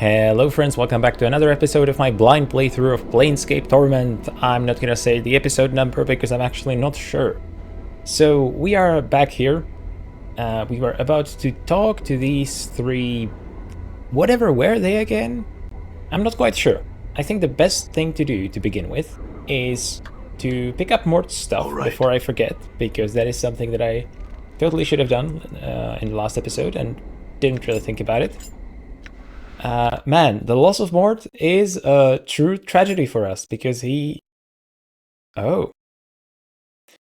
Hello friends, welcome back to another episode of my blind playthrough of Planescape Torment. I'm not gonna say the episode number because I'm actually not sure. So we are back here. We were about to talk to these three... whatever were they again? I'm not quite sure. I think the best thing to do to begin with is to pick up more stuff before I forget, because that is something that I totally should have done in the last episode and didn't really think about it. Man, the loss of Mort is a true tragedy for us, because he... Oh.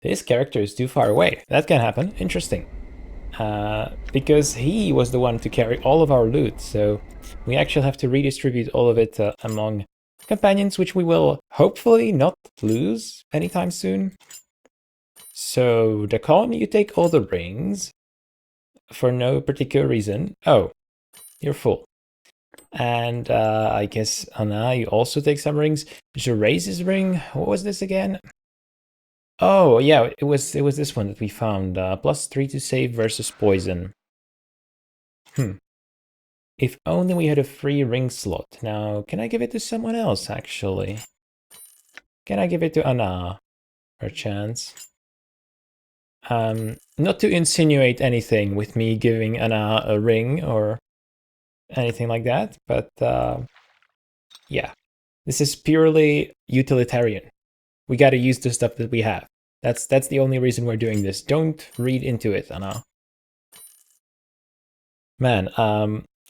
This character is too far away. That can happen. Interesting. Because he was the one to carry all of our loot, so we actually have to redistribute all of it among companions, which we will hopefully not lose anytime soon. So, Dakon, you take all the rings for no particular reason. Oh, you're full. And I guess Anna, you also take some rings. Gerase's ring, what was this again? Oh yeah, it was this one that we found. +3 to save versus poison. If only we had a free ring slot. Now, can I give it to someone else actually? Can I give it to Anna, perchance? Not to insinuate anything with me giving Anna a ring or anything like that, but yeah, this is purely utilitarian. We gotta use the stuff that we have. That's the only reason we're doing this. Don't read into it, Anna. Man,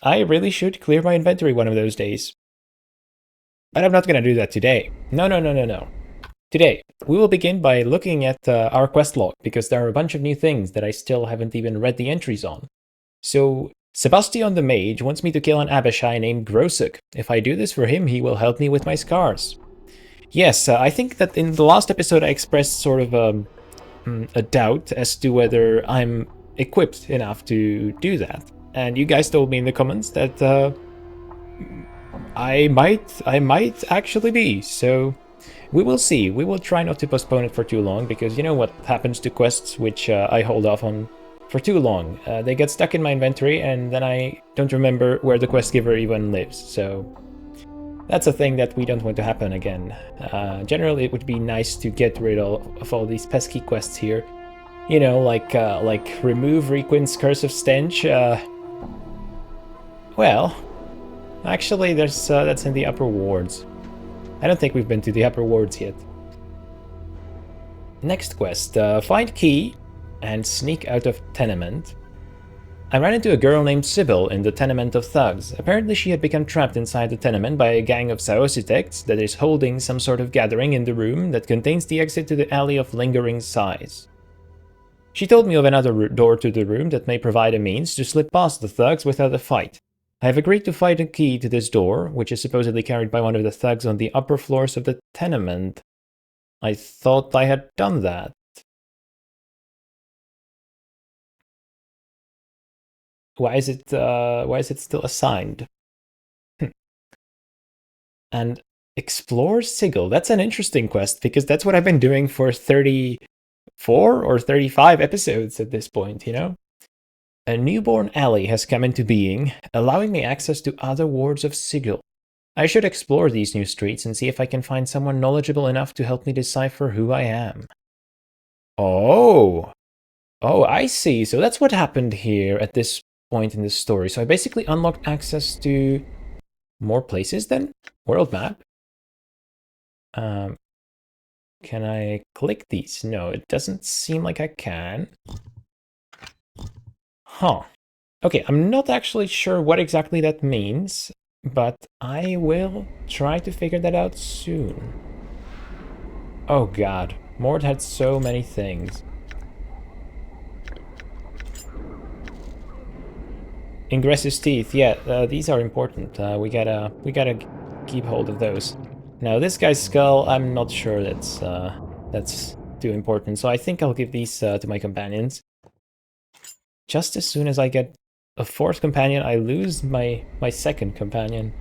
I really should clear my inventory one of those days. But I'm not gonna do that today. No. Today, we will begin by looking at our quest log, because there are a bunch of new things that I still haven't even read the entries on. So, Sebastian the Mage wants me to kill an Abishai named Grosuk. If I do this for him, he will help me with my scars. Yes, I think that in the last episode I expressed sort of a doubt as to whether I'm equipped enough to do that. And you guys told me in the comments that I might actually be, so we will see. We will try not to postpone it for too long, because you know what happens to quests which I hold off on for too long. They get stuck in my inventory and then I don't remember where the quest giver even lives, so that's a thing that we don't want to happen again. Generally it would be nice to get rid of all these pesky quests here. You know, like remove Requin's Curse of Stench. Well, actually that's in the upper wards. I don't think we've been to the upper wards yet. Next quest, find key and sneak out of tenement. I ran into a girl named Savle in the tenement of thugs. Apparently she had become trapped inside the tenement by a gang of Saositects that is holding some sort of gathering in the room that contains the exit to the Alley of Lingering Sighs. She told me of another door to the room that may provide a means to slip past the thugs without a fight. I have agreed to find a key to this door, which is supposedly carried by one of the thugs on the upper floors of the tenement. I thought I had done that. Why is it still assigned? And explore Sigil. That's an interesting quest, because that's what I've been doing for 34 or 35 episodes at this point, you know? A newborn alley has come into being, allowing me access to other wards of Sigil. I should explore these new streets and see if I can find someone knowledgeable enough to help me decipher who I am. Oh, I see. So that's what happened here at this point in the story. So I basically unlocked access to more places then? World map? Can I click these? No, it doesn't seem like I can. Huh. Okay, I'm not actually sure what exactly that means, but I will try to figure that out soon. Oh god, Mort had so many things. Ingress's teeth, yeah, these are important. We gotta keep hold of those. Now this guy's skull, I'm not sure that's too important, so I think I'll give these to my companions. Just as soon as I get a fourth companion, I lose my second companion.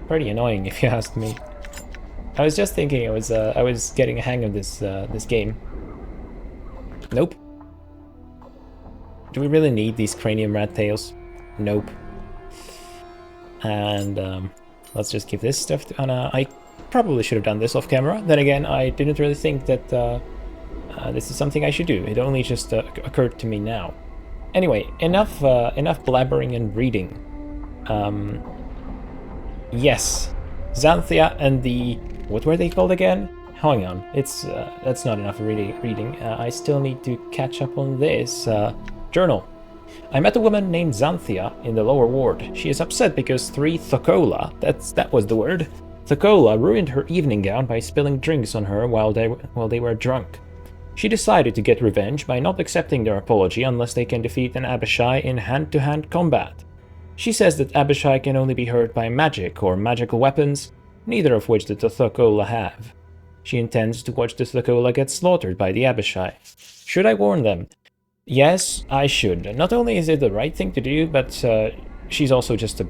Pretty annoying, if you ask me. I was just thinking I was getting a hang of this game. Nope. Do we really need these cranium rat tails? Nope. And let's just give this stuff to Anna. I probably should have done this off camera. Then again, I didn't really think that this is something I should do. It only just occurred to me now. Anyway, enough blabbering and reading. Yes, Xanthia and the... what were they called again? Hang on, that's not enough reading. I still need to catch up on this. Journal. I met a woman named Xanthia in the lower ward. She is upset because 3 Thokola, that was the word, Thokola ruined her evening gown by spilling drinks on her while they were drunk. She decided to get revenge by not accepting their apology unless they can defeat an Abishai in hand-to-hand combat. She says that Abishai can only be hurt by magic or magical weapons, neither of which the Thokola have. She intends to watch the Thokola get slaughtered by the Abishai. Should I warn them? Yes, I should. Not only is it the right thing to do, but she's also just a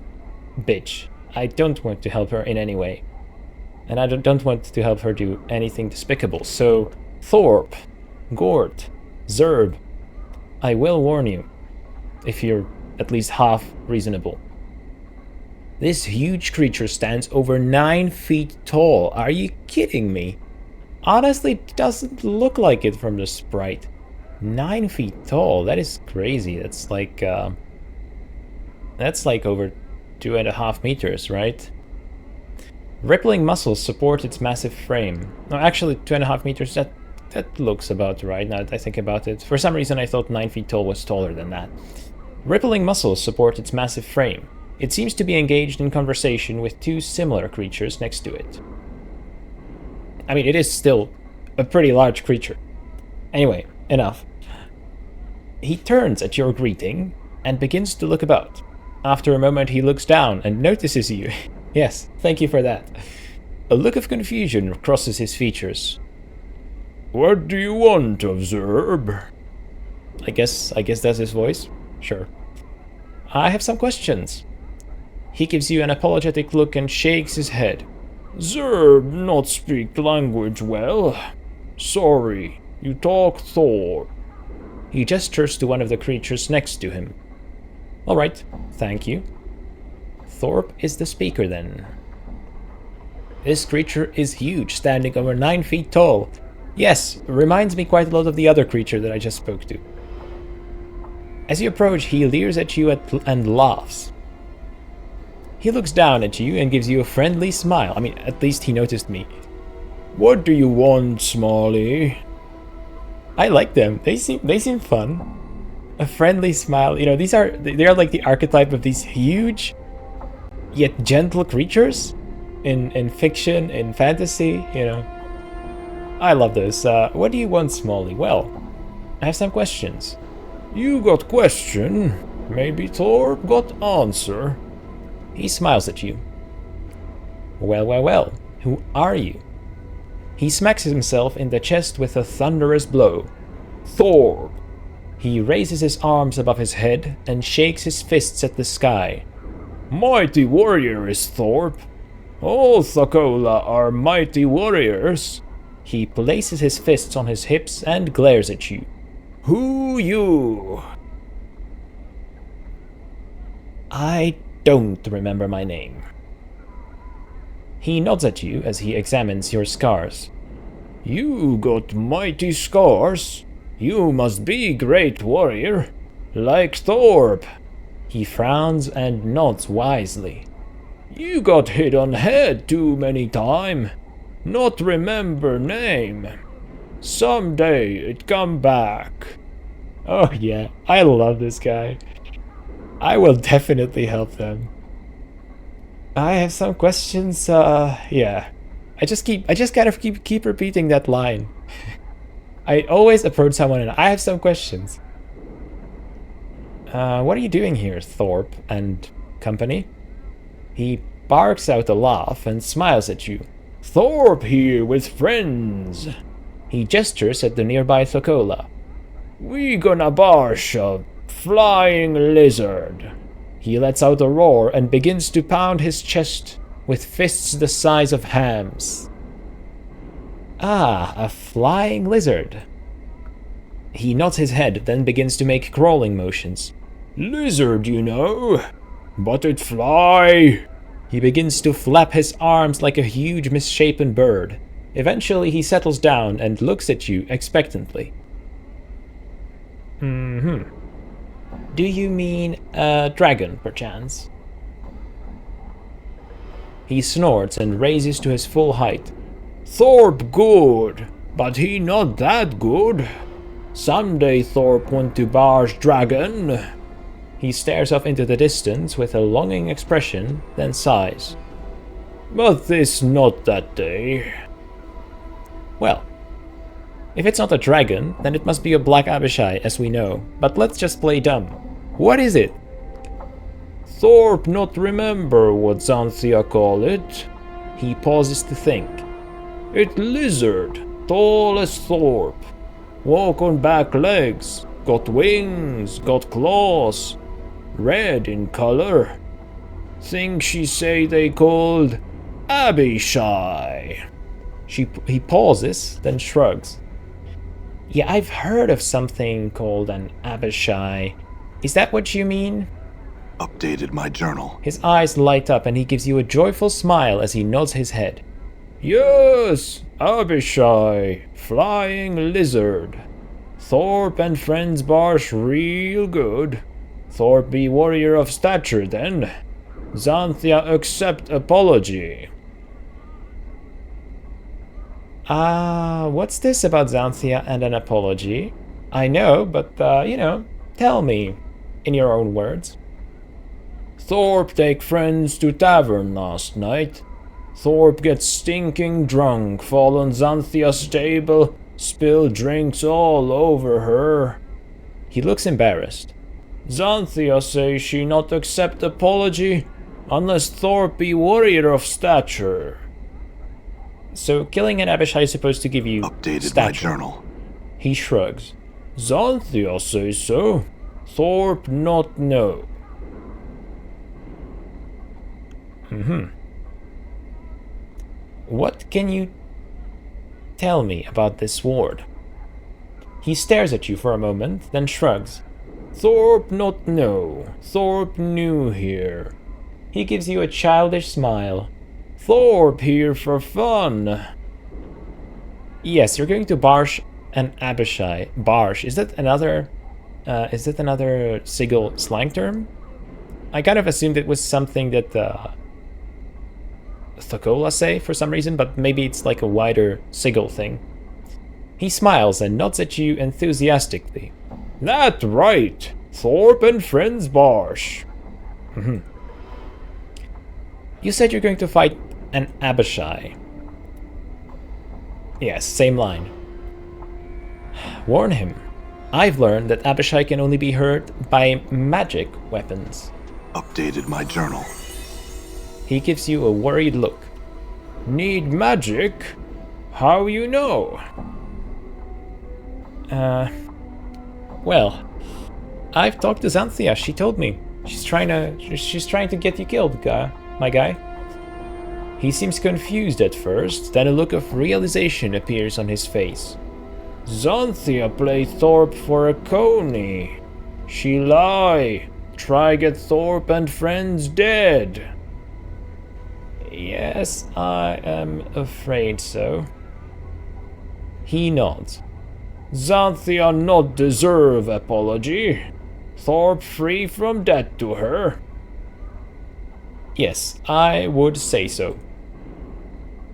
bitch. I don't want to help her in any way. And I don't want to help her do anything despicable. So, Thorpe, Gort, Zerb, I will warn you, if you're at least half reasonable. This huge creature stands over 9 feet tall. Are you kidding me? Honestly, it doesn't look like it from the sprite. 9 feet tall, that is crazy. That's like over 2.5 meters, right? Rippling muscles support its massive frame. No, actually 2.5 meters, that looks about right now that I think about it. For some reason I thought 9 feet tall was taller than that. Rippling muscles support its massive frame. It seems to be engaged in conversation with 2 similar creatures next to it. I mean, it is still a pretty large creature. Anyway, enough. He turns at your greeting and begins to look about. After a moment he looks down and notices you. Yes, thank you for that. A look of confusion crosses his features. What do you want of Zerb? I guess that's his voice. Sure. I have some questions. He gives you an apologetic look and shakes his head. Zerb not speak language well. Sorry, you talk Thor. He gestures to one of the creatures next to him. Alright, thank you. Thorpe is the speaker then. This creature is huge, standing over 9 feet tall. Yes, reminds me quite a lot of the other creature that I just spoke to. As you approach, he leers at you and laughs. He looks down at you and gives you a friendly smile. I mean, at least he noticed me. What do you want, Smalley? I like them. They seem fun. A friendly smile. You know, they are like the archetype of these huge yet gentle creatures in fiction, in fantasy, you know. I love this. What do you want, Smalley? Well, I have some questions. You got question? Maybe Thor got answer. He smiles at you. Well. Who are you? He smacks himself in the chest with a thunderous blow. Thor. He raises his arms above his head and shakes his fists at the sky. Mighty warrior is Thorpe. All Thokola are mighty warriors. He places his fists on his hips and glares at you. Who you? I don't remember my name. He nods at you as he examines your scars. You got mighty scars. You must be great warrior, like Thorpe. He frowns and nods wisely. You got hit on head too many time. Not remember name. Someday it come back. Oh yeah, I love this guy. I will definitely help them. I have some questions, yeah. I just gotta keep repeating that line. I always approach someone and I have some questions. What are you doing here, Thorpe and company? He barks out a laugh and smiles at you. Thorpe here with friends. He gestures at the nearby Thokola. We gonna barsh a flying lizard. He lets out a roar and begins to pound his chest with fists the size of hams. Ah, a flying lizard. He nods his head, then begins to make crawling motions. Lizard, you know. But it fly! He begins to flap his arms like a huge misshapen bird. Eventually he settles down and looks at you expectantly. Do you mean a dragon, perchance? He snorts and raises to his full height. Thorpe good, but he not that good. Someday Thorpe want to barge dragon. He stares off into the distance with a longing expression, then sighs. But this not that day. Well, if it's not a dragon, then it must be a black Abishai, as we know. But let's just play dumb. What is it? Thorpe not remember what Xanthia call it. He pauses to think. It lizard, tall as Thorpe. Walk on back legs, got wings, got claws. Red in color. Think she say they called Abishai. He pauses, then shrugs. Yeah, I've heard of something called an Abishai. Is that what you mean? Updated my journal. His eyes light up and he gives you a joyful smile as he nods his head. Yes, Abishai, flying lizard. Thorpe and friends barsh real good. Thorpe be warrior of stature then. Xanthia accept apology. What's this about Xanthia and an apology? I know, but, tell me, in your own words. Thorpe take friends to tavern last night. Thorpe gets stinking drunk, fall on Xanthia's table, spill drinks all over her. He looks embarrassed. Xanthia say she not accept apology unless Thorpe be warrior of stature. So killing an Abishai is supposed to give you Updated stature. my journal. He shrugs. Xanthia say so. Thorpe not know. What can you tell me about this ward? He stares at you for a moment, then shrugs. Thorpe not know. Thorpe new here. He gives you a childish smile. Thorpe here for fun. Yes, you're going to barsh an Abishai. Barsh, is that another Sigil slang term? I kind of assumed it was something that Thokola say for some reason, but maybe it's like a wider Sigil thing. He smiles and nods at you enthusiastically. That right. Thorpe and friends barsh. You said you're going to fight an Abishai. Yes, same line. Warn him. I've learned that Abishai can only be hurt by magic weapons. Updated my journal. He gives you a worried look. Need magic? How you know? Well, I've talked to Xanthia. She told me. She's trying to get you killed, my guy. He seems confused at first, then a look of realization appears on his face. Xanthia play Thorpe for a coney. She lie. Try get Thorpe and friends dead. Yes, I am afraid so. He nods. Xanthia not deserve apology. Thorpe free from debt to her. Yes, I would say so.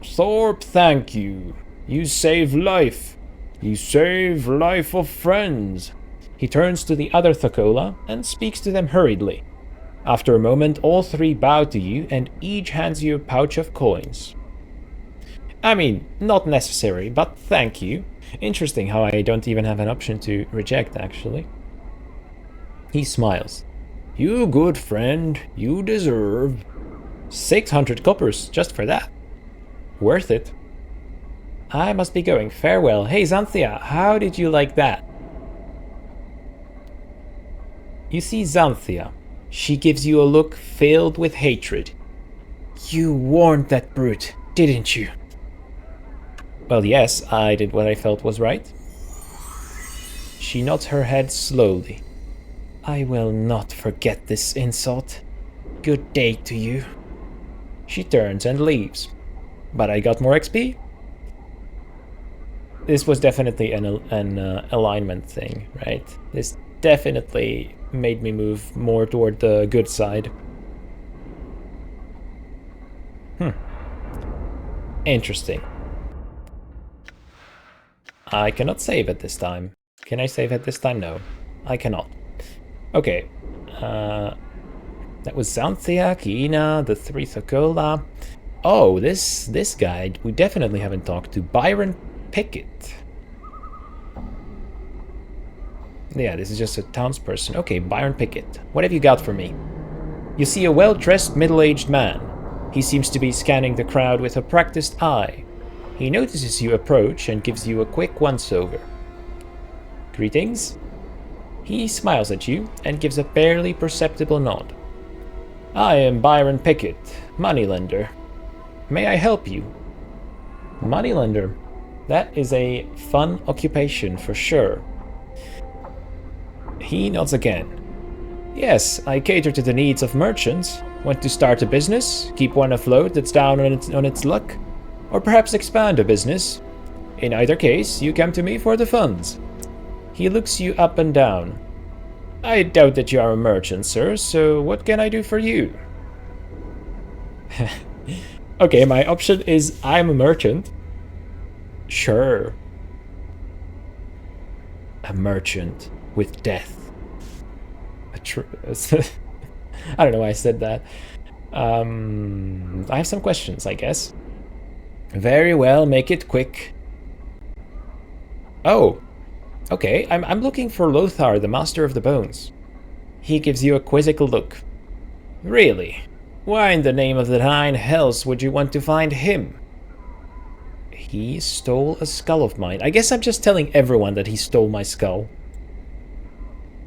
Thorpe, thank you. You save life. You save life of friends. He turns to the other Thokola and speaks to them hurriedly. After a moment, all three bow to you and each hands you a pouch of coins. I mean, not necessary, but thank you. Interesting how I don't even have an option to reject, actually. He smiles. You good friend, you deserve. 600 coppers just for that. Worth it. I must be going. Farewell. Hey Xanthia, how did you like that? You see Xanthia. She gives you a look filled with hatred. You warned that brute, didn't you? Well, yes, I did what I felt was right. She nods her head slowly. I will not forget this insult. Good day to you. She turns and leaves. But I got more XP? This was definitely an alignment thing, right? This definitely made me move more toward the good side. Interesting. I cannot save at this time. Can I save at this time? No, I cannot. Okay. That was Xanthia, Karina, the 3 Thokola. Oh, this guy we definitely haven't talked to. Byron Pikit. Yeah, this is just a townsperson. Okay, Byron Pikit. What have you got for me? You see a well-dressed, middle-aged man. He seems to be scanning the crowd with a practiced eye. He notices you approach and gives you a quick once-over. Greetings. He smiles at you and gives a barely perceptible nod. I am Byron Pikit, moneylender. May I help you? Moneylender. That is a fun occupation for sure. He nods again. Yes, I cater to the needs of merchants. Want to start a business? Keep one afloat that's down on its luck? Or perhaps expand a business? In either case, you come to me for the funds. He looks you up and down. I doubt that you are a merchant, sir, so what can I do for you? Okay, my option is I'm a merchant. Sure. A merchant with death. I don't know why I said that. I have some questions, I guess. Very well, make it quick. Oh, okay, I'm looking for Lothar, the Master of the Bones. He gives you a quizzical look. Really? Why in the name of the 9 hells would you want to find him? He stole a skull of mine. I guess I'm just telling everyone that he stole my skull.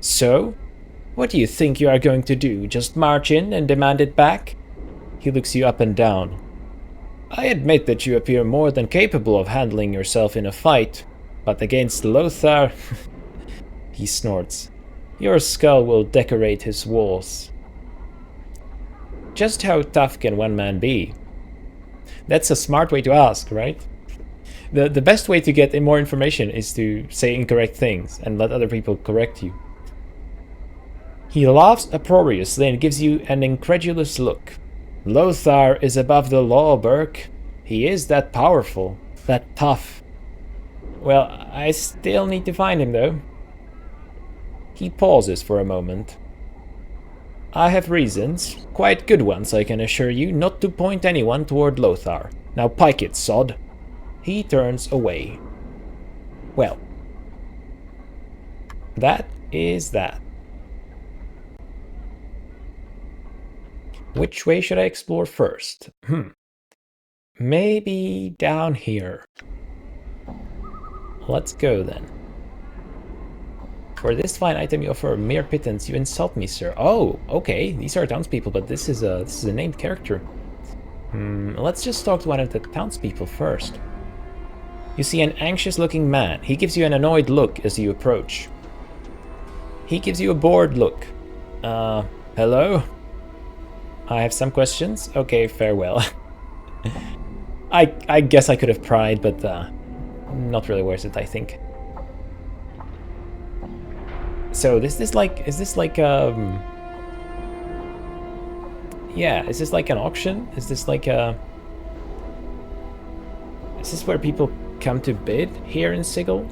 So? What do you think you are going to do? Just march in and demand it back? He looks you up and down. I admit that you appear more than capable of handling yourself in a fight, but against Lothar... He snorts. Your skull will decorate his walls. Just how tough can one man be? That's a smart way to ask, right? The best way to get more information is to say incorrect things and let other people correct you. He laughs uproariously and gives you an incredulous look. Lothar is above the law, Burke. He is that powerful, that tough. Well, I still need to find him, though. He pauses for a moment. I have reasons, quite good ones, I can assure you, not to point anyone toward Lothar. Now pike it, sod. He turns away. Well, that is that. Which way should I explore first? Maybe down here. Let's go then. For this fine item you offer a mere pittance, you insult me, sir. Oh, okay, these are townspeople, but this is a named character. Let's just talk to one of the townspeople first. You see an anxious-looking man. He gives you an annoyed look as you approach. He gives you a bored look. Hello? I have some questions. Okay, farewell. I guess I could have pried, but not really worth it, I think. So is this like yeah, is this like an auction? Is this like is this where people come to bid here in Sigil?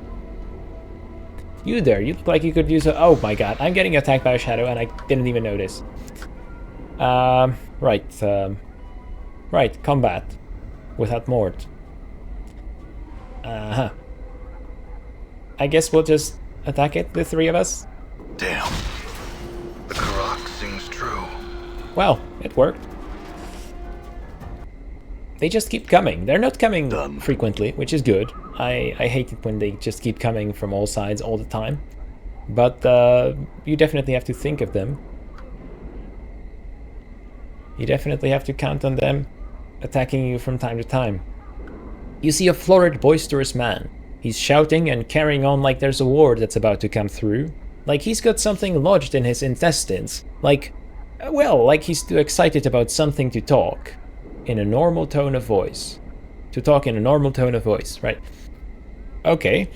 You there, you look like you could use a... Oh my god, I'm getting attacked by a shadow and I didn't even notice. Right, combat. Without Mort. I guess we'll just attack it, the 3 of us? Damn. The Karak sings true. Well, it worked. They just keep coming. They're not coming frequently, which is good. I hate it when they just keep coming from all sides all the time. But you definitely have to think of them. You definitely have to count on them attacking you from time to time. You see a florid, boisterous man. He's shouting and carrying on like there's a war that's about to come through. Like he's got something lodged in his intestines. Like Well, like he's too excited about something to talk in a normal tone of voice. To talk in a normal tone of voice, right? Okay.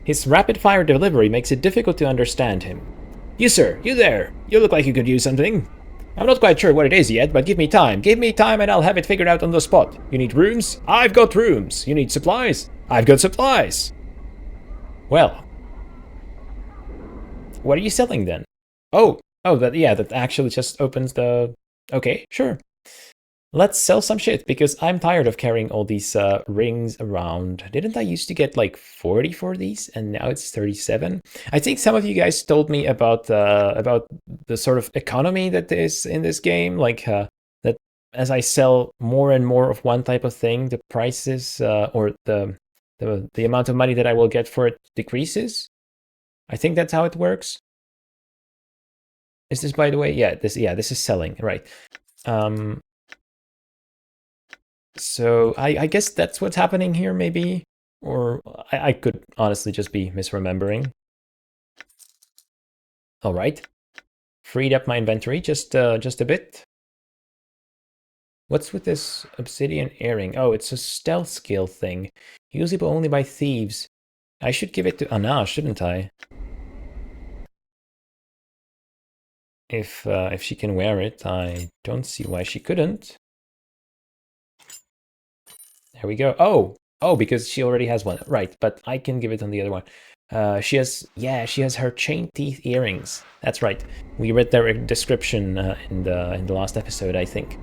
His rapid-fire delivery makes it difficult to understand him. You, sir, you there. You look like you could use something. I'm not quite sure what it is yet, but give me time. Give me time and I'll have it figured out on the spot. You need rooms? I've got rooms. You need supplies? I've got supplies. Well. What are you selling then? Oh, that actually just opens the... Okay, sure. Let's sell some shit, because I'm tired of carrying all these rings around. Didn't I used to get like 40 for these, and now it's 37? I think some of you guys told me about the sort of economy that is in this game, like that as I sell more and more of one type of thing, the prices or the amount of money that I will get for it decreases. I think that's how it works. Is this, by the way? Yeah, this is selling, right? So I guess that's what's happening here, maybe, or I could honestly just be misremembering. All right, freed up my inventory just a bit. What's with this obsidian earring? Oh, it's a stealth skill thing, usable only by thieves. I should give it to Anna, shouldn't I? If she can wear it, I don't see why she couldn't. There we go. Oh, because she already has one, right? But I can give it on the other one. She has her chain teeth earrings. That's right. We read their description in the last episode, I think.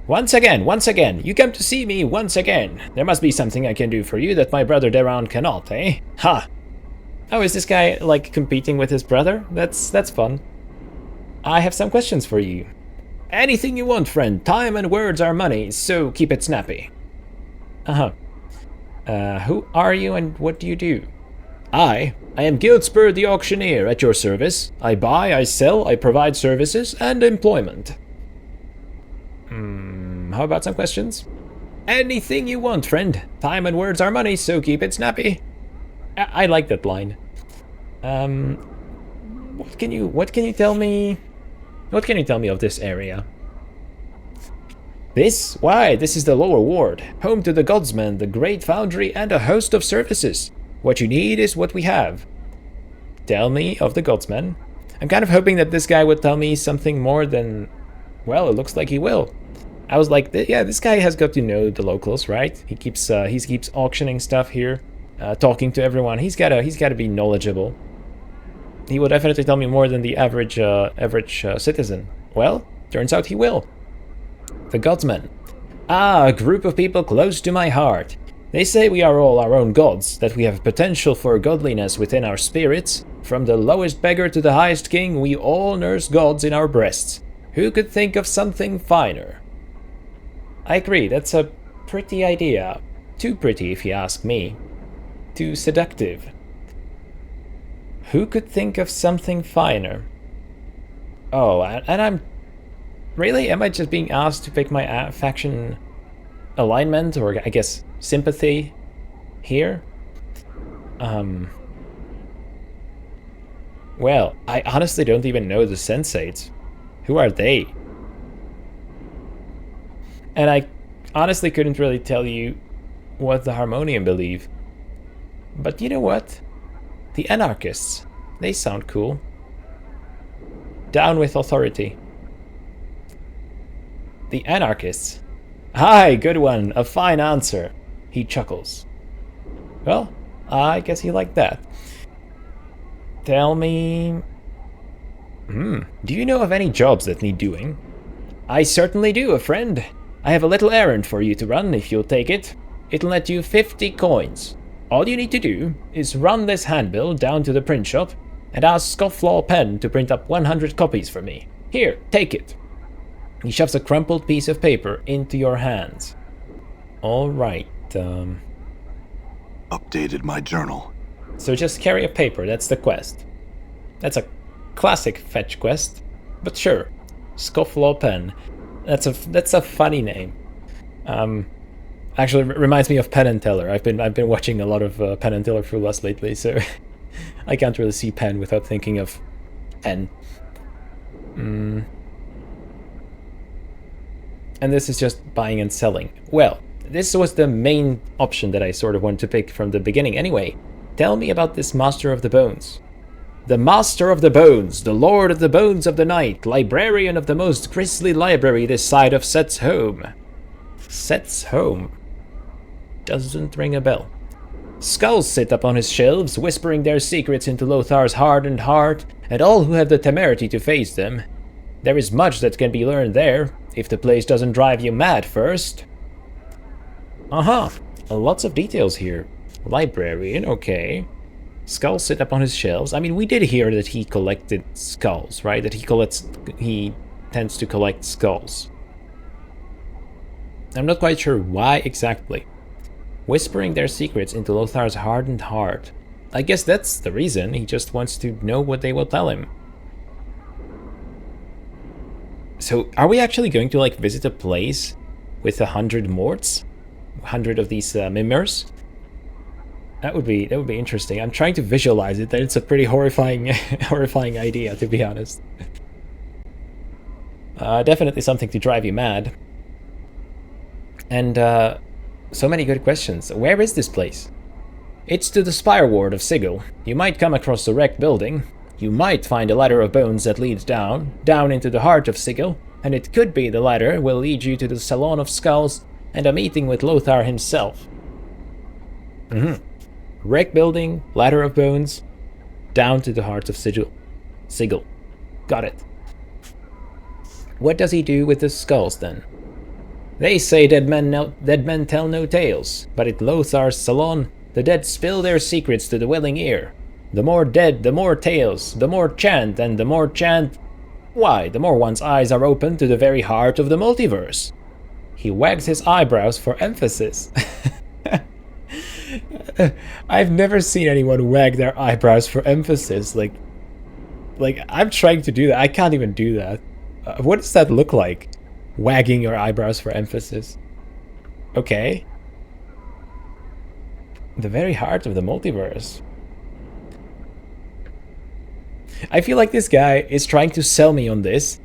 Once again, you come to see me once again. There must be something I can do for you that my brother Deron cannot, eh? Ha! Oh, is this guy like competing with his brother? That's fun. I have some questions for you. Anything you want, friend. Time and words are money, so keep it snappy. Who are you and what do you do? I am Giltspur the auctioneer at your service. I buy, I sell, I provide services and employment. How about some questions? Anything you want, friend. Time and words are money, so keep it snappy. I like that line. What can you tell me? What can you tell me of this area? This? Why, this is the lower ward, home to the Godsman, the Great Foundry, and a host of services. What you need is what we have. Tell me of the Godsman. I'm kind of hoping that this guy would tell me something more than... Well, it looks like he will. I was like, yeah, this guy has got to know the locals, right? He keeps auctioning stuff here, talking to everyone. He's gotta be knowledgeable. He will definitely tell me more than the average citizen. Well, turns out he will. The Godsmen. Ah, a group of people close to my heart. They say we are all our own gods, that we have potential for godliness within our spirits. From the lowest beggar to the highest king, we all nurse gods in our breasts. Who could think of something finer? I agree, that's a pretty idea. Too pretty, if you ask me. Too seductive. Who could think of something finer? Oh, and I'm... Really? Am I just being asked to pick my faction alignment, or I guess sympathy here? Well, I honestly don't even know the sensates. Who are they? And I honestly couldn't really tell you what the Harmonium believe. But you know what? The Anarchists. They sound cool. Down with authority. The Anarchists. Hi, good one. A fine answer. He chuckles. Well, I guess he liked that. Tell me... do you know of any jobs that need doing? I certainly do, a friend. I have a little errand for you to run if you'll take it. It'll net you 50 coins. All you need to do is run this handbill down to the print shop and ask Scofflaw Pen to print up 100 copies for me. Here, take it. He shoves a crumpled piece of paper into your hands. All right, Updated my journal. So just carry a paper, that's the quest. That's a classic fetch quest, but sure. Scofflaw Pen. That's a funny name. Actually, reminds me of Penn and Teller. I've been watching a lot of Penn and Teller through Lust lately, so I can't really see Penn without thinking of And this is just buying and selling. Well, this was the main option that I sort of wanted to pick from the beginning. Anyway, tell me about this Master of the Bones. The Master of the Bones, the Lord of the Bones of the Night, librarian of the most grisly library this side of Set's home. Set's home? Doesn't ring a bell. Skulls sit upon his shelves, whispering their secrets into Lothar's hardened heart, and all who have the temerity to face them. There is much that can be learned there, if the place doesn't drive you mad first. Lots of details here. Librarian, okay. Skulls sit upon his shelves. I mean, we did hear that he collected skulls, right? That he tends to collect skulls. I'm not quite sure why exactly. Whispering their secrets into Lothar's hardened heart. I guess that's the reason. He just wants to know what they will tell him. So, are we actually going to, like, visit a place with 100 morts? 100 of these mimirs? That would be interesting. I'm trying to visualize it, and it's a pretty horrifying horrifying idea, to be honest. Definitely something to drive you mad. And so many good questions. Where is this place? It's to the Spire Ward of Sigil. You might come across a wrecked building. You might find a ladder of bones that leads down into the heart of Sigil, and it could be the ladder will lead you to the Salon of Skulls and a meeting with Lothar himself. Wreck building, ladder of bones, down to the heart of Sigil. Got it. What does he do with the skulls then? They say dead men tell no tales, but at Lothar's salon, the dead spill their secrets to the willing ear. The more dead, the more tales, the more chant, and the more chant... Why, the more one's eyes are open to the very heart of the multiverse. He wags his eyebrows for emphasis. I've never seen anyone wag their eyebrows for emphasis. Like I'm trying to do that. I can't even do that. What does that look like? Wagging your eyebrows for emphasis. Okay. The very heart of the multiverse. I feel like this guy is trying to sell me on this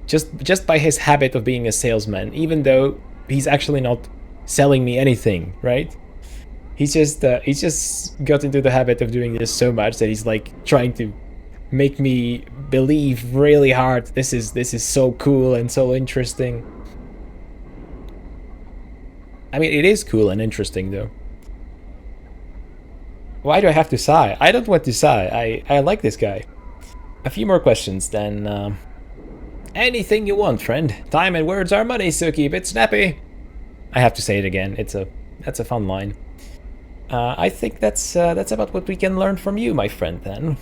just by his habit of being a salesman, even though he's actually not selling me anything, right? He's just got into the habit of doing this so much that he's like trying to make me believe really hard this is so cool and so interesting. I mean, it is cool and interesting though. Why do I have to sigh? I don't want to sigh. I like this guy. A few more questions then. Anything you want, friend. Time and words are money, so keep it snappy. I have to say it again. That's a fun line. I think that's about what we can learn from you, my friend, then.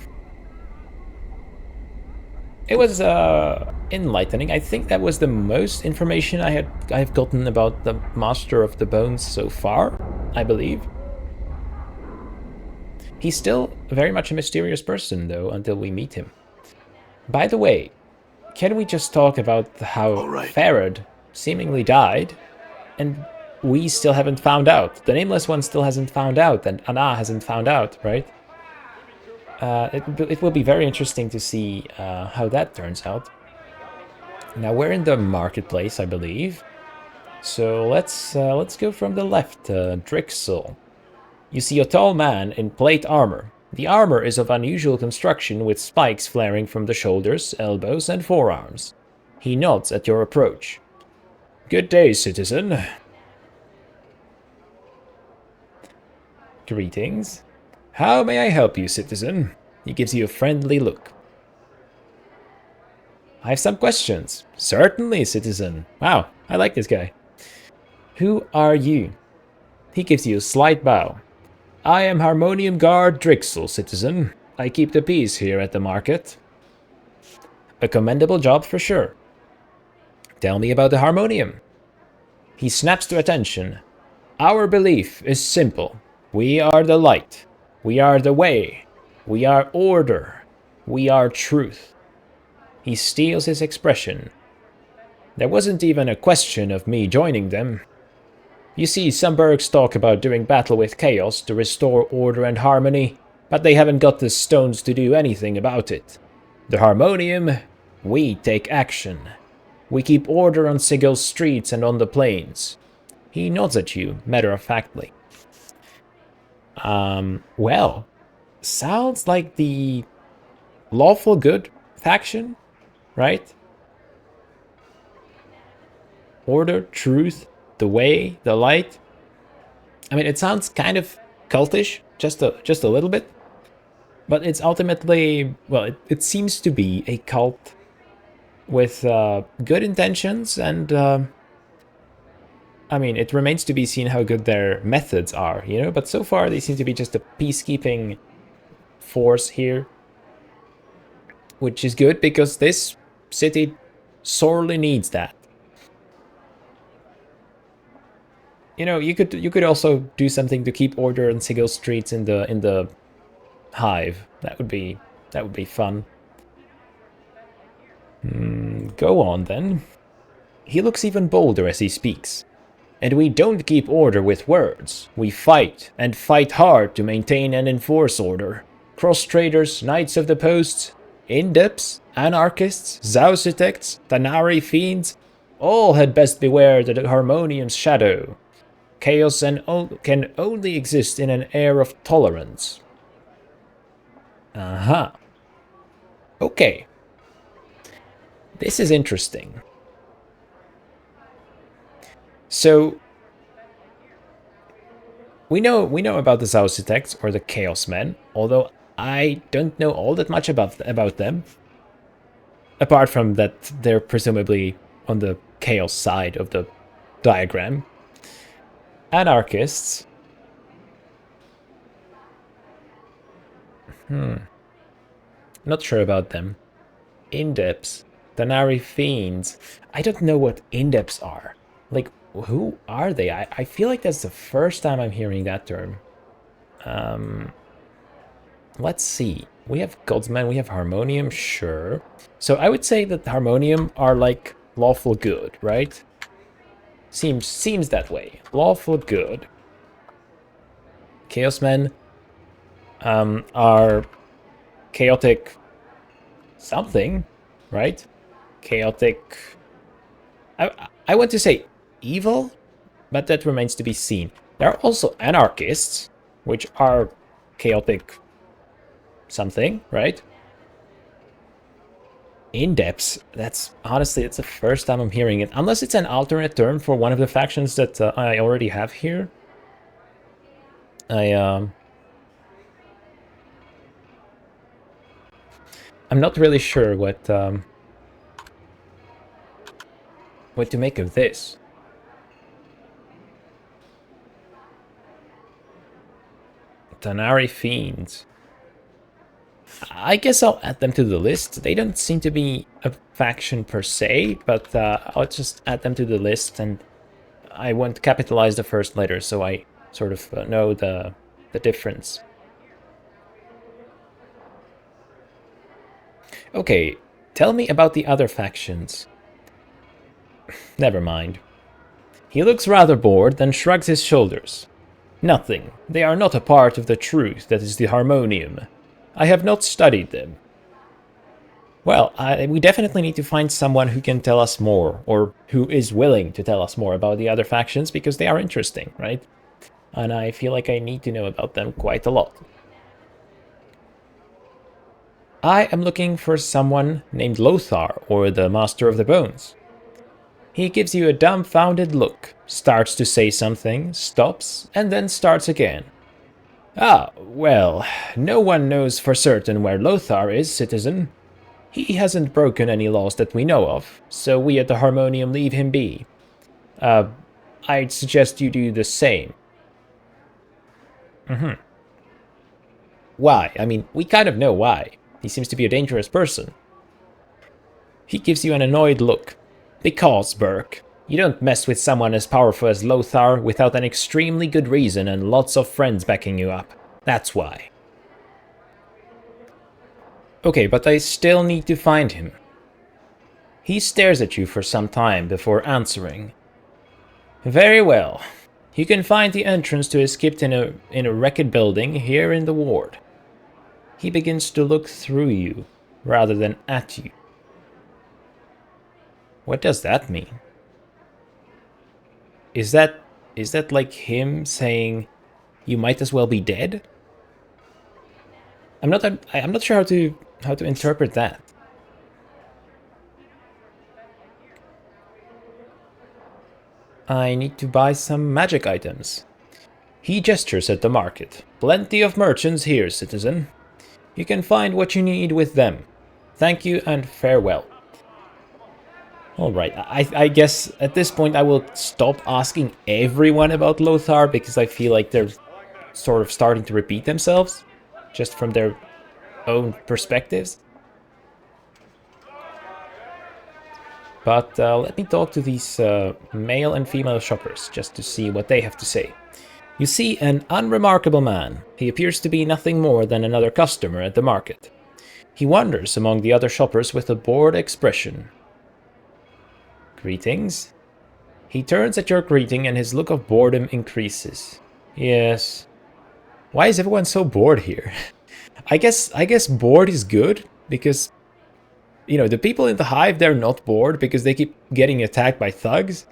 It was enlightening. I think that was the most information I've gotten about the Master of the Bones so far, I believe. He's still very much a mysterious person, though, until we meet him. By the way, can we just talk about how Farad seemingly died, and we still haven't found out? The Nameless One still hasn't found out, and Anna hasn't found out, right? It will be very interesting to see how that turns out. Now we're in the marketplace, I believe. So let's go from the left. Drixel. You see a tall man in plate armor. The armor is of unusual construction with spikes flaring from the shoulders, elbows, and forearms. He nods at your approach. Good day, citizen. Greetings. How may I help you, citizen? He gives you a friendly look. I have some questions. Certainly, citizen. Wow, I like this guy. Who are you? He gives you a slight bow. I am Harmonium Guard Drixel, citizen. I keep the peace here at the market. A commendable job for sure. Tell me about the Harmonium. He snaps to attention. Our belief is simple. We are the light. We are the way. We are order. We are truth. He steals his expression. There wasn't even a question of me joining them. You see, some Bergs talk about doing battle with chaos to restore order and harmony, but they haven't got the stones to do anything about it. The Harmonium, we take action. We keep order on Sigil's streets and on the plains. He nods at you, matter-of-factly. Well, sounds like the lawful good faction, right? Order, truth, the way, the light. I mean, it sounds kind of cultish, just a little bit. But it's ultimately, well, it seems to be a cult with good intentions, and I mean, it remains to be seen how good their methods are, you know? But so far, they seem to be just a peacekeeping force here, which is good because this city sorely needs that. You know, you could also do something to keep order on Sigil streets in the hive. That would be fun. Go on then. He looks even bolder as he speaks. And we don't keep order with words. We fight, and fight hard to maintain and enforce order. Cross-traders, Knights of the Posts, Indepts, Anarchists, Zausitekts, Tanari Fiends, all had best beware the Harmonium's shadow. Chaos can only exist in an air of tolerance. Aha. Okay. This is interesting. So we know about the Zausitekts, or the Chaos Men, although I don't know all that much about them. Apart from that they're presumably on the Chaos side of the diagram. Anarchists. Not sure about them. Indepts. Tanari Fiends. I don't know what Indepts are. Like, who are they? I feel like that's the first time I'm hearing that term. Let's see. We have Godsmen, we have Harmonium, sure. So I would say that Harmonium are like lawful good, right? Seems that way. Lawful good. Chaos Men are chaotic something, right? Chaotic. I want to say evil, but that remains to be seen. There are also anarchists, which are chaotic something, right? In-depths, that's honestly, it's the first time I'm hearing it. Unless it's an alternate term for one of the factions that I already have here. I'm not really sure what to make of this. Tanari Fiends. I guess I'll add them to the list. They don't seem to be a faction per se, but I'll just add them to the list, and I won't capitalize the first letter, so I sort of know the difference. Okay, tell me about the other factions. Never mind. He looks rather bored, then shrugs his shoulders. Nothing. They are not a part of the truth that is the Harmonium. I have not studied them. Well, we definitely need to find someone who can tell us more, or who is willing to tell us more about the other factions, because they are interesting, right? And I feel like I need to know about them quite a lot. I am looking for someone named Lothar, or the Master of the Bones. He gives you a dumbfounded look, starts to say something, stops, and then starts again. Ah, well, no one knows for certain where Lothar is, citizen. He hasn't broken any laws that we know of, so we at the Harmonium leave him be. I'd suggest you do the same. Why? I mean, we kind of know why. He seems to be a dangerous person. He gives you an annoyed look. Because, Burke, you don't mess with someone as powerful as Lothar without an extremely good reason and lots of friends backing you up. That's why. Okay, but I still need to find him. He stares at you for some time before answering. Very well. You can find the entrance to his crypt in a wrecked building here in the ward. He begins to look through you. rather than at you. What does that mean? Is that like him saying you might as well be dead? I'm not sure how to interpret that. I need to buy some magic items. He gestures at the market. Plenty of merchants here, citizen. You can find what you need with them. Thank you and farewell. Alright, I guess at this point I will stop asking everyone about Lothar because I feel like they're sort of starting to repeat themselves, just from their own perspectives. But let me talk to these male and female shoppers, just to see what they have to say. You see an unremarkable man. He appears to be nothing more than another customer at the market. He wanders among the other shoppers with a bored expression. Greetings? He turns at your greeting and his look of boredom increases. Yes. Why is everyone so bored here? I guess bored is good, because, you know, the people in the hive, they're not bored because they keep getting attacked by thugs.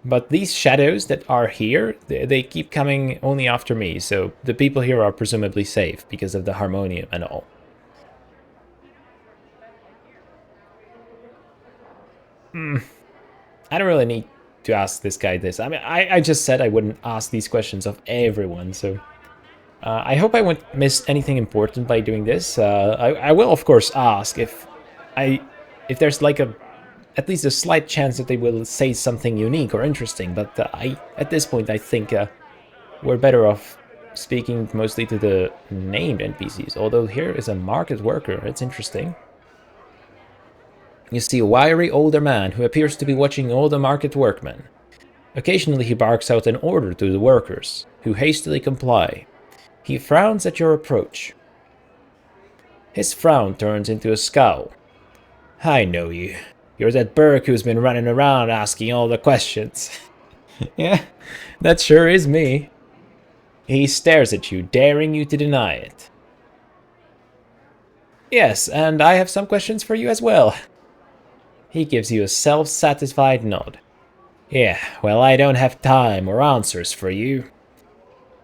But these shadows that are here, they keep coming only after me, so the people here are presumably safe because of the harmonium and all. I don't really need to ask this guy this. I mean, I just said I wouldn't ask these questions of everyone, so... I hope I won't miss anything important by doing this. I will, of course, ask if there's like at least a slight chance that they will say something unique or interesting, but at this point I think we're better off speaking mostly to the named NPCs, although here is a market worker. It's interesting. You see a wiry older man who appears to be watching all the market workmen. Occasionally he barks out an order to the workers, who hastily comply. He frowns at your approach. His frown turns into a scowl. I know you. You're that Burke who's been running around asking all the questions. Yeah, that sure is me. He stares at you, daring you to deny it. Yes, and I have some questions for you as well. He gives you a self-satisfied nod. Yeah, well, I don't have time or answers for you.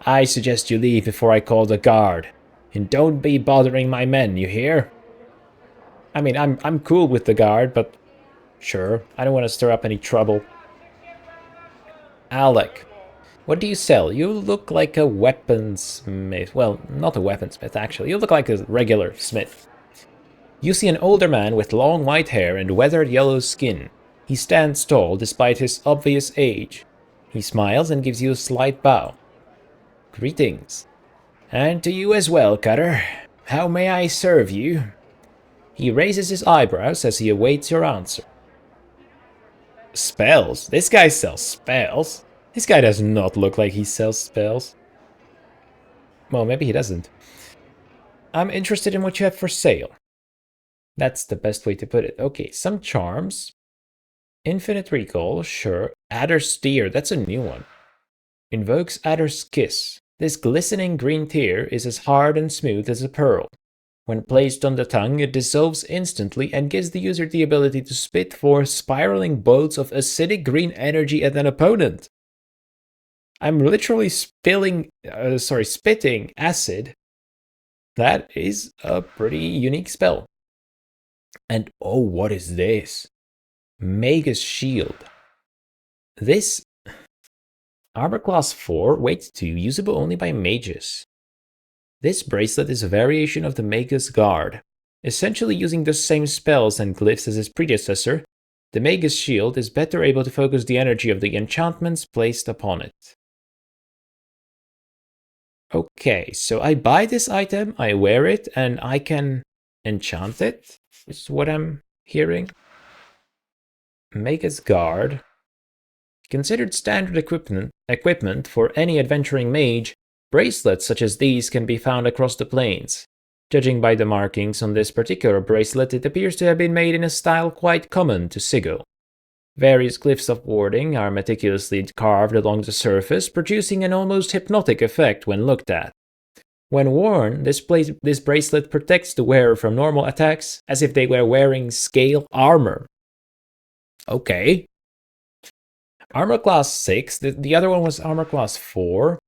I suggest you leave before I call the guard. And don't be bothering my men, you hear? I mean, I'm cool with the guard, but sure, I don't want to stir up any trouble. Alec, what do you sell? You look like a weaponsmith. Well, not a weaponsmith, actually. You look like a regular smith. You see an older man with long white hair and weathered yellow skin. He stands tall despite his obvious age. He smiles and gives you a slight bow. Greetings. And to you as well, Cutter. How may I serve you? He raises his eyebrows as he awaits your answer. Spells? This guy sells spells? This guy does not look like he sells spells. Well, maybe he doesn't. I'm interested in what you have for sale. That's the best way to put it. Okay, some charms. Infinite recall, sure. Adder's Steer, that's a new one. Invokes Adder's Kiss. This glistening green tear is as hard and smooth as a pearl. When placed on the tongue, it dissolves instantly and gives the user the ability to spit forth spiraling bolts of acidic green energy at an opponent. I'm literally spitting acid. That is a pretty unique spell. And oh, what is this? Magus Shield. This Armor Class 4, weight 2, usable only by mages. This bracelet is a variation of the Magus Guard. Essentially using the same spells and glyphs as its predecessor, the Magus Shield is better able to focus the energy of the enchantments placed upon it. Okay, so I buy this item, I wear it, and I can enchant it, is what I'm hearing. Magus Guard. Considered standard equipment for any adventuring mage, bracelets such as these can be found across the plains. Judging by the markings on this particular bracelet, it appears to have been made in a style quite common to Sigil. Various glyphs of warding are meticulously carved along the surface, producing an almost hypnotic effect when looked at. When worn, this bracelet protects the wearer from normal attacks as if they were wearing scale armor. Okay. Armor class 6. The other one was armor class 4.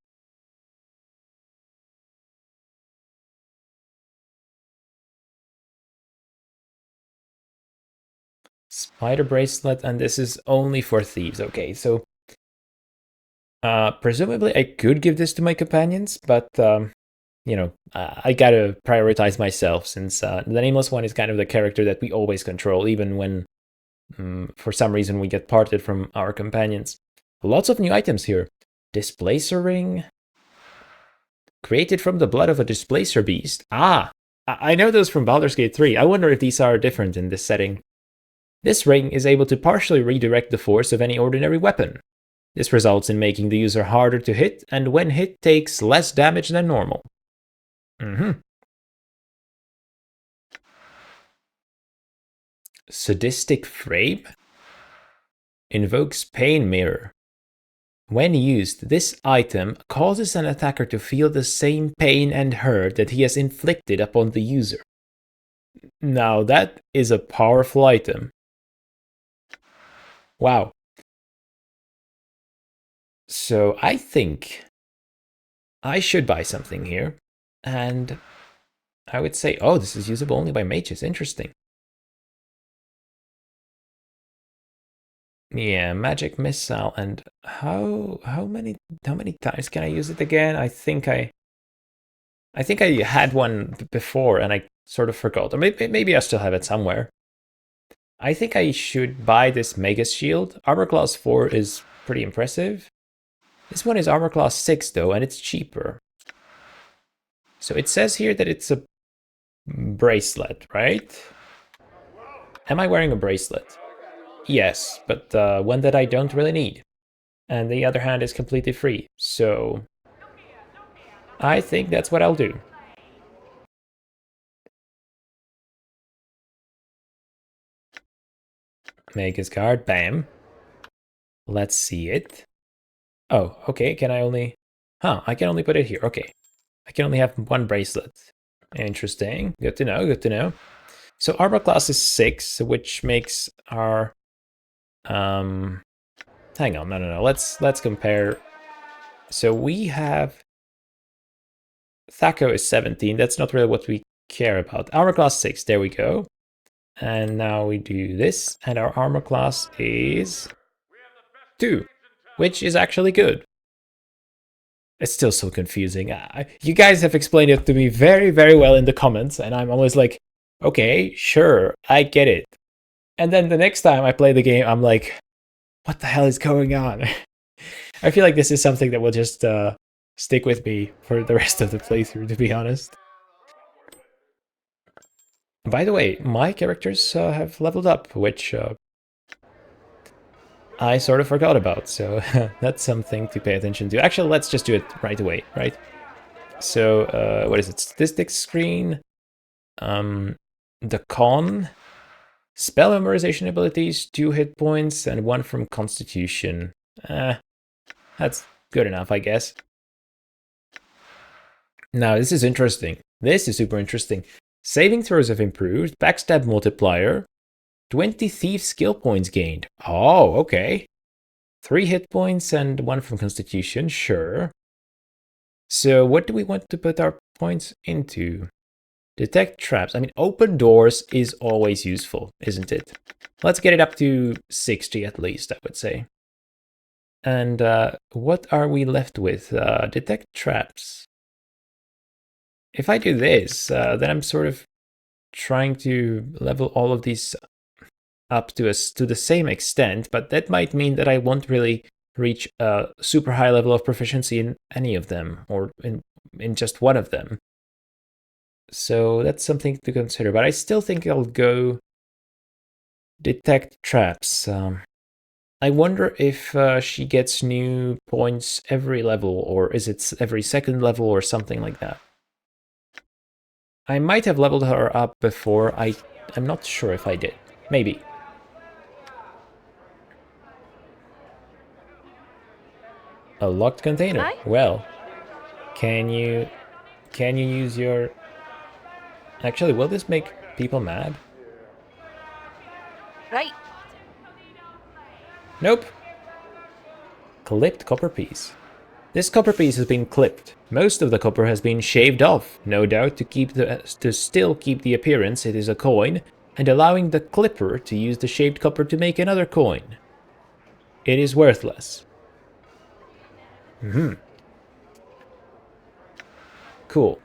Spider bracelet, and this is only for thieves. Okay, so presumably I could give this to my companions, but you know, I gotta prioritize myself since the Nameless One is kind of the character that we always control, even when for some reason we get parted from our companions. Lots of new items here. Displacer ring. Created from the blood of a displacer beast. Ah, I know those from Baldur's Gate 3. I wonder if these are different in this setting. This ring is able to partially redirect the force of any ordinary weapon. This results in making the user harder to hit, and when hit takes less damage than normal. Sadistic Frame invokes Pain Mirror. When used, this item causes an attacker to feel the same pain and hurt that he has inflicted upon the user. Now that is a powerful item. Wow. So I think I should buy something here, and I would say, oh, this is usable only by mages. Interesting. Yeah, magic missile, and how many times can I use it again? I think I had one before and I sort of forgot. Or maybe I still have it somewhere. I think I should buy this Mega Shield. Armor class 4 is pretty impressive. This one is armor class 6 though, and it's cheaper. So it says here that it's a bracelet, right? Am I wearing a bracelet? Yes, but one that I don't really need. And the other hand is completely free, so I think that's what I'll do. Magus card, bam. Let's see it. Oh, okay, can I only... Huh, I can only put it here, okay. I can only have one bracelet. Interesting, good to know, good to know. So armor class is 6, which makes our... hang on, no. Let's compare. So we have Thaco is 17. That's not really what we care about. Armor class 6. There we go. And now we do this, and our armor class is 2, which is actually good. It's still so confusing. You guys have explained it to me very, very well in the comments, and I'm always like, okay, sure, I get it. And then the next time I play the game, I'm like, what the hell is going on? I feel like this is something that will just stick with me for the rest of the playthrough, to be honest. By the way, my characters have leveled up, which I sort of forgot about, so that's something to pay attention to. Actually, let's just do it right away, right? So, what is it? Statistics screen. The con. Spell memorization abilities, 2 hit points, and 1 from Constitution. That's good enough, I guess. Now, this is interesting. This is super interesting. Saving throws have improved. Backstab multiplier. 20 thief skill points gained. Oh, okay. 3 hit points and 1 from Constitution, sure. So what do we want to put our points into? Detect traps. I mean, open doors is always useful, isn't it? Let's get it up to 60 at least, I would say. And what are we left with? Detect traps. If I do this, then I'm sort of trying to level all of these up to the same extent, but that might mean that I won't really reach a super high level of proficiency in any of them, or in just one of them. So that's something to consider, but I still think I'll go detect traps. I wonder if she gets new points every level, or is it every second level or something like that. I might have leveled her up before. I'm not sure if I did. Maybe. A locked container. Hi? Well, can you Can you use your... Actually, will this make people mad? Right. Nope. Clipped copper piece. This copper piece has been clipped. Most of the copper has been shaved off, no doubt to still keep the appearance it is a coin, and allowing the clipper to use the shaved copper to make another coin. It is worthless. Cool.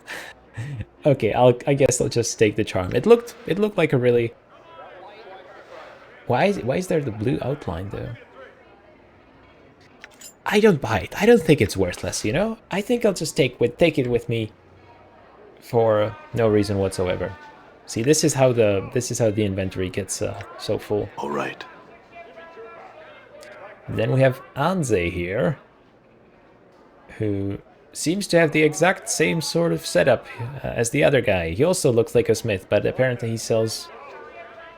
Okay, I guess I'll just take the charm. It looked like a really... Why is there the blue outline though? I don't buy it. I don't think it's worthless, you know? I think I'll just take it with me for no reason whatsoever. See, this is how the inventory gets so full. All right. Then we have Anze here, who seems to have the exact same sort of setup as the other guy. He also looks like a smith, but apparently he sells...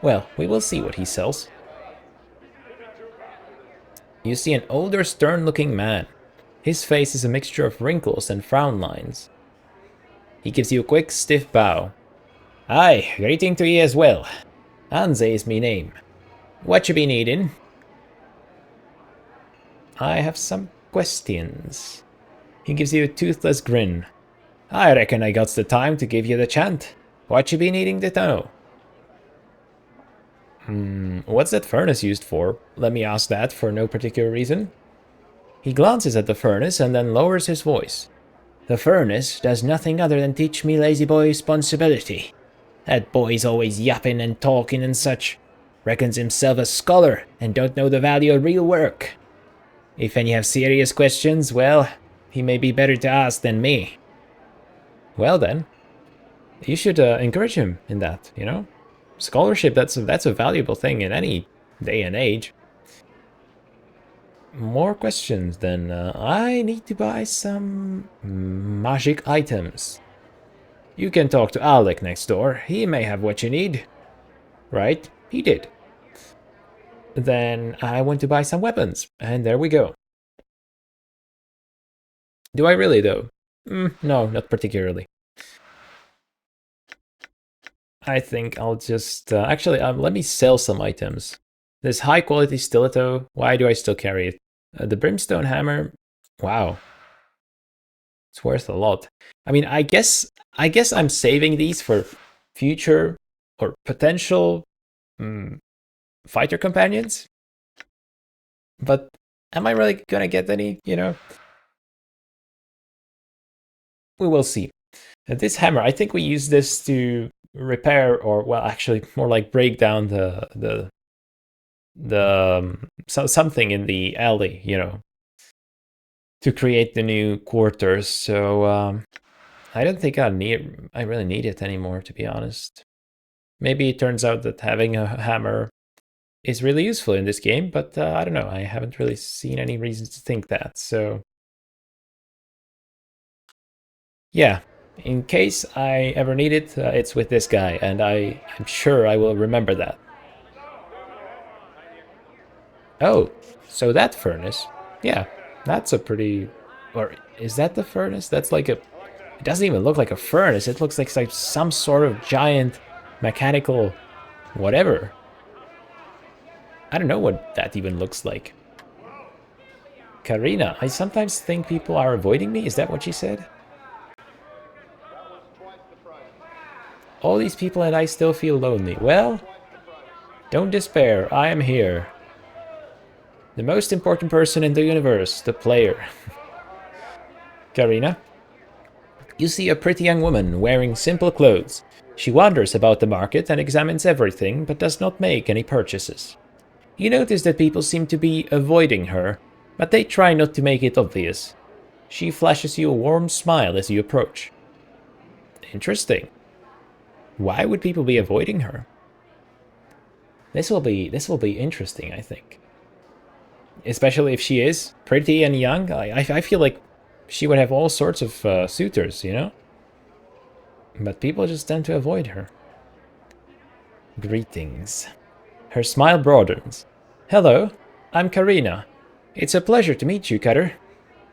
Well, we will see what he sells. You see an older, stern-looking man. His face is a mixture of wrinkles and frown lines. He gives you a quick, stiff bow. Aye, greeting to ye as well. Anze is me name. What you be needing? I have some questions. He gives you a toothless grin. I reckon I got the time to give you the chant. What you be needing to know? What's that furnace used for? Let me ask that for no particular reason. He glances at the furnace and then lowers his voice. The furnace does nothing other than teach me lazy boy responsibility. That boy's always yapping and talking and such. Reckons himself a scholar and don't know the value of real work. If any have serious questions, well, he may be better to ask than me. Well then, you should encourage him in that, you know? Scholarship, that's a valuable thing in any day and age. More questions then. I need to buy some magic items. You can talk to Alec next door. He may have what you need. Right? He did. Then I want to buy some weapons. And there we go. Do I really though? No, not particularly. I think I'll just... actually, let me sell some items. This high-quality stiletto, why do I still carry it? The brimstone hammer, wow. It's worth a lot. I mean, I guess I'm saving these for future or potential fighter companions. But am I really gonna get any, you know? We will see. This hammer, I think we use this to repair, or well, actually more like break down something in the alley, you know, to create the new quarters. So I don't think I really need it anymore, to be honest. Maybe it turns out that having a hammer is really useful in this game, but I don't know. I haven't really seen any reasons to think that. So yeah. In case I ever need it, it's with this guy, and I'm sure I will remember that. Oh, so that furnace. Yeah, that's a pretty... Or is that the furnace? That's like a... It doesn't even look like a furnace. It looks like some sort of giant mechanical whatever. I don't know what that even looks like. Karina, I sometimes think people are avoiding me. Is that what she said? All these people and I still feel lonely. Well, don't despair. I am here. The most important person in the universe, the player. Karina, you see a pretty young woman wearing simple clothes. She wanders about the market and examines everything, but does not make any purchases. You notice that people seem to be avoiding her, but they try not to make it obvious. She flashes you a warm smile as you approach. Interesting. Why would people be avoiding her? This will be interesting, I think. Especially if she is pretty and young. I feel like she would have all sorts of suitors, you know? But people just tend to avoid her. Greetings. Her smile broadens. Hello, I'm Karina. It's a pleasure to meet you, Cutter.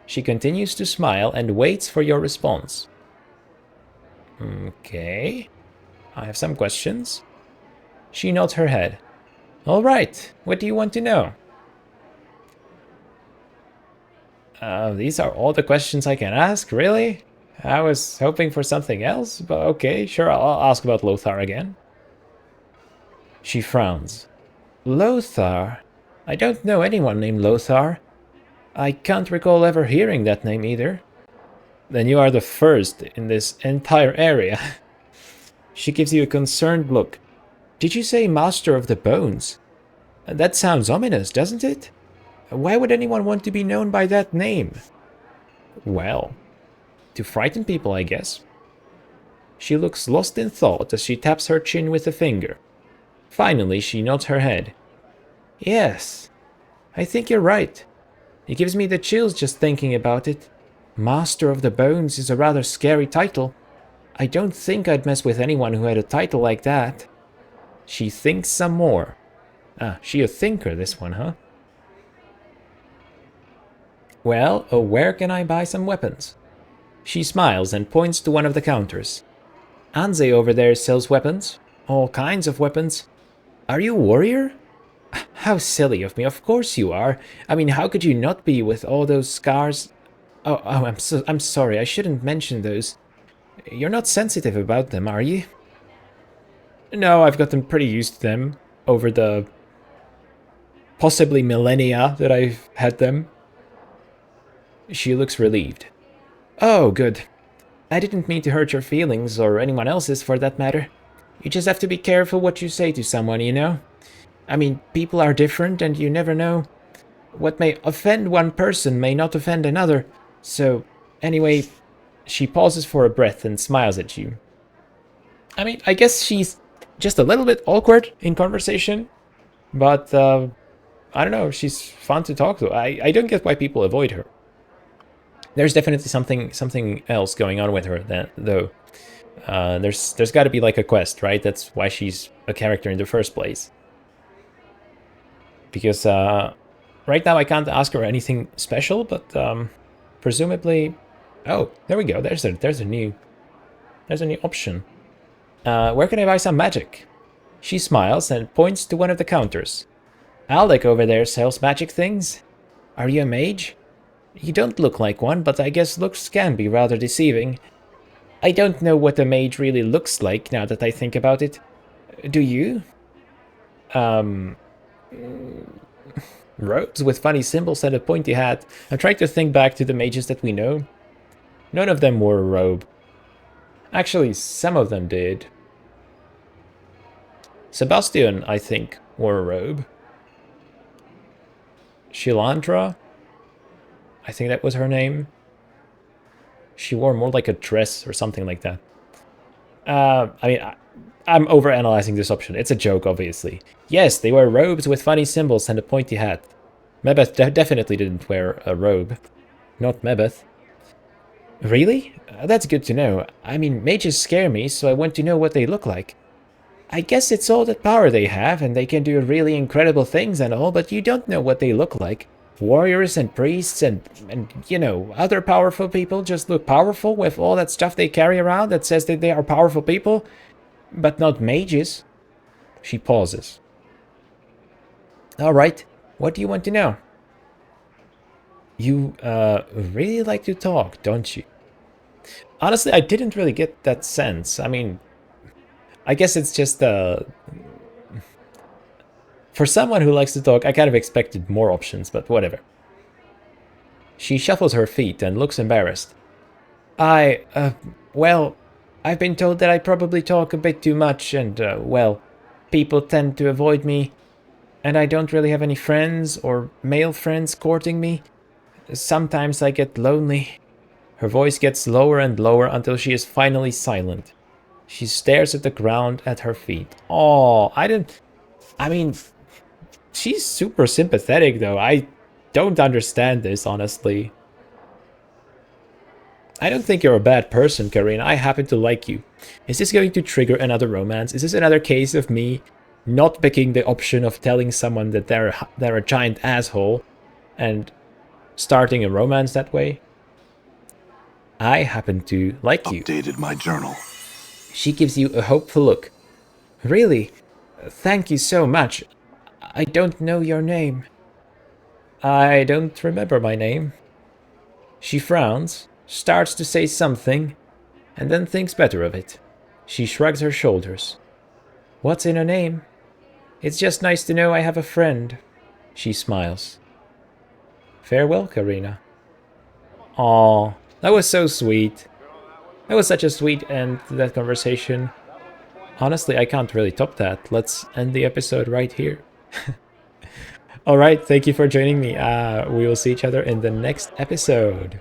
She continues to smile and waits for your response. Okay. I have some questions. She nods her head. All right, what do you want to know? These are all the questions I can ask, really? I was hoping for something else, but okay, sure, I'll ask about Lothar again. She frowns. Lothar? I don't know anyone named Lothar. I can't recall ever hearing that name either. Then you are the first in this entire area. She gives you a concerned look. Did you say Master of the Bones? That sounds ominous, doesn't it? Why would anyone want to be known by that name? Well, to frighten people, I guess. She looks lost in thought as she taps her chin with a finger. Finally, she nods her head. Yes, I think you're right. It gives me the chills just thinking about it. Master of the Bones is a rather scary title. I don't think I'd mess with anyone who had a title like that. She thinks some more. Ah, she a thinker, this one, huh? Well, where can I buy some weapons? She smiles and points to one of the counters. Anze over there sells weapons. All kinds of weapons. Are you a warrior? How silly of me, of course you are. I mean, how could you not be with all those scars? Oh, I'm sorry, I shouldn't mention those. You're not sensitive about them, are you? No, I've gotten pretty used to them over the possibly millennia that I've had them. She looks relieved. Oh, good. I didn't mean to hurt your feelings, or anyone else's for that matter. You just have to be careful what you say to someone, you know? I mean, people are different and you never know. What may offend one person may not offend another. So, anyway, she pauses for a breath and smiles at you. I mean, I guess she's just a little bit awkward in conversation. But, I don't know, she's fun to talk to. I don't get why people avoid her. There's definitely something else going on with her, though. There's got to be like a quest, right? That's why she's a character in the first place. Because right now I can't ask her anything special, but presumably, oh, there we go. There's a new option. Where can I buy some magic? She smiles and points to one of the counters. Alec over there sells magic things. Are you a mage? You don't look like one, but I guess looks can be rather deceiving. I don't know what a mage really looks like now that I think about it. Do you? Robes with funny symbols and a pointy hat. I'm trying to think back to the mages that we know. None of them wore a robe. Actually, some of them did. Sebastian, I think, wore a robe. Shilandra? I think that was her name. She wore more like a dress or something like that. I mean, I'm overanalyzing this option. It's a joke, obviously. Yes, they wear robes with funny symbols and a pointy hat. Mebeth definitely didn't wear a robe. Not Mebeth. Really? That's good to know. I mean, mages scare me, so I want to know what they look like. I guess it's all that power they have, and they can do really incredible things and all, but you don't know what they look like. Warriors and priests and you know, other powerful people just look powerful with all that stuff they carry around that says that they are powerful people, but not mages. She pauses. Alright, what do you want to know? You, really like to talk, don't you? Honestly, I didn't really get that sense. I mean, I guess it's just, for someone who likes to talk, I kind of expected more options, but whatever. She shuffles her feet and looks embarrassed. Well, I've been told that I probably talk a bit too much and, well, people tend to avoid me. And I don't really have any friends or male friends courting me. Sometimes I get lonely. Her voice gets lower and lower until she is finally silent. She stares at the ground at her feet. Oh, I mean, she's super sympathetic, though. I don't understand this, honestly. I don't think you're a bad person, Karina. I happen to like you. Is this going to trigger another romance? Is this another case of me not picking the option of telling someone that they're a giant asshole and starting a romance that way? I happen to like you. Updated my journal. She gives you a hopeful look. Really? Thank you so much. I don't know your name. I don't remember my name. She frowns, starts to say something, and then thinks better of it. She shrugs her shoulders. What's in a name? It's just nice to know I have a friend. She smiles. Farewell, Karina. Aw, that was so sweet. That was such a sweet end to that conversation. Honestly, I can't really top that. Let's end the episode right here. Alright, thank you for joining me. We will see each other in the next episode.